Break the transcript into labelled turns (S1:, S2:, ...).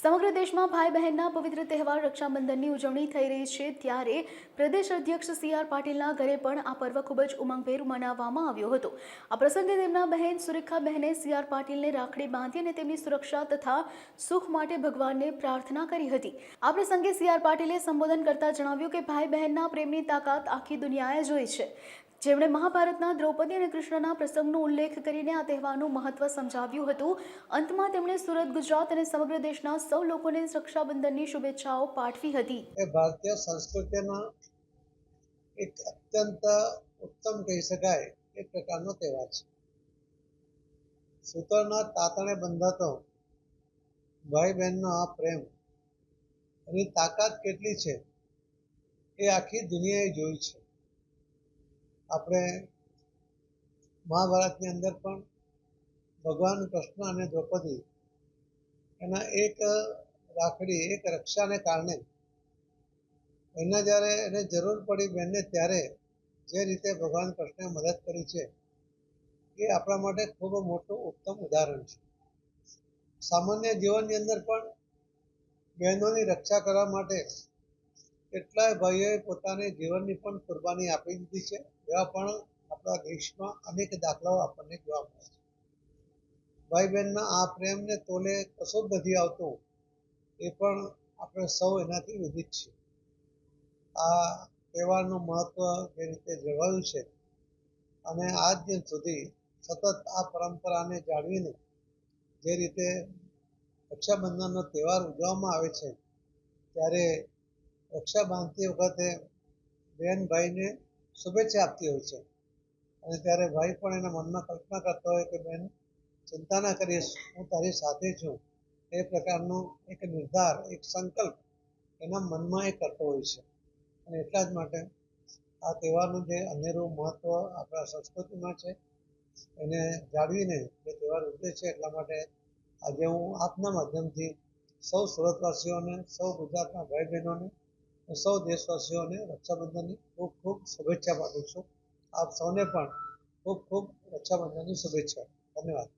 S1: સમગ્ર દેશમાં ભાઈ બહેનના પવિત્ર તહેવાર રક્ષાબંધનની ઉજવણી થઈ રહી છે, ત્યારે પ્રદેશ અધ્યક્ષ સી.આર. પાટીલના ઘરે પણ આ પર્વ ખૂબ જ ઉમંગભેર મનાવવામાં આવ્યો હતો. આ પ્રસંગે તેમના બહેન સુરેખાબહેને સી.આર. પાટીલને રાખડી બાંધી અને તેમની સુરક્ષા તથા સુખ માટે ભગવાનને પ્રાર્થના કરી હતી. આ પ્રસંગે સી.આર. પાટીલે સંબોધન કરતા જણાવ્યું કે ભાઈ બહેનના પ્રેમની તાકાત આખી દુનિયાએ જોઈ છે, જેમણે મહાભારતના દ્રૌપદી અને કૃષ્ણના પ્રસંગનો ઉલ્લેખ કરીને આ તહેવારનું મહત્વ સમજાવ્યું હતું. અંતમાં તેમણે સુરત, ગુજરાત અને સમગ્ર દેશના સૌ લોકોને રક્ષાબંધનની શુભેચ્છાઓ પાઠવી હતી.
S2: ભારતીય સંસ્કૃતિનો એક અત્યંત ઉત્તમ કહી શકાય એ પ્રકારનો તહેવાર છે. સૂતરના તાતણે બંધાતો ભાઈ બહેનનો આ પ્રેમ, એની તાકાત કેટલી છે એ આખી દુનિયાએ જોઈ છે. આપણે મહાભારતની અંદર પણ ભગવાન કૃષ્ણ અને દ્રૌપદી એના એક રાખડી, એક રક્ષાને કારણે એને જ્યારે એને જરૂર પડી બહેનને ત્યારે જે રીતે ભગવાન કૃષ્ણએ મદદ કરી છે એ આપણા માટે ખૂબ મોટું ઉત્તમ ઉદાહરણ છે. સામાન્ય જીવનની અંદર પણ બહેનોની રક્ષા કરવા માટે કેટલાય ભાઈઓએ પોતાની જીવનની પણ કુરબાની આપી દીધી છે. એવા પણ આપણા દેશમાં અનેક દાખલાઓ આપણને જોવા મળે છે. ભાઈ બહેનના આ પ્રેમને તોલે કશું જ નથી આવતું, એ પણ આપણે સૌ એનાથી વિદિત છીએ. આ તહેવારનું મહત્વ જે રીતે જળવાયું છે અને આજ દિન સુધી સતત આ પરંપરાને જાળવીને જે રીતે રક્ષાબંધનનો તહેવાર ઉજવવામાં આવે છે, ત્યારે રક્ષા બાંધતી વખતે બહેન ભાઈને શુભેચ્છા આપતી હોય છે અને ત્યારે ભાઈ પણ એના મનમાં કલ્પના કરતો હોય કે બહેન, ચિંતા ના કરીશ, હું તારી સાથે છું. એ પ્રકારનો એક નિર્ધાર, એક સંકલ્પ એના મનમાં એ કરતો હોય છે. અને એટલા જ માટે આ તહેવારનું જે અનેરું મહત્વ આપણા સંસ્કૃતિમાં છે એને જાળવીને જે તહેવાર ઉજવે છે, એટલા માટે આજે હું આપના માધ્યમથી સૌ સુરતવાસીઓને, સૌ ગુજરાતના ભાઈ બહેનોને, સૌ દેશવાસીઓને રક્ષાબંધનની ખૂબ ખૂબ શુભેચ્છા પાઠવું છું. આપ સૌને પણ ખૂબ ખૂબ રક્ષાબંધનની શુભેચ્છા. ધન્યવાદ.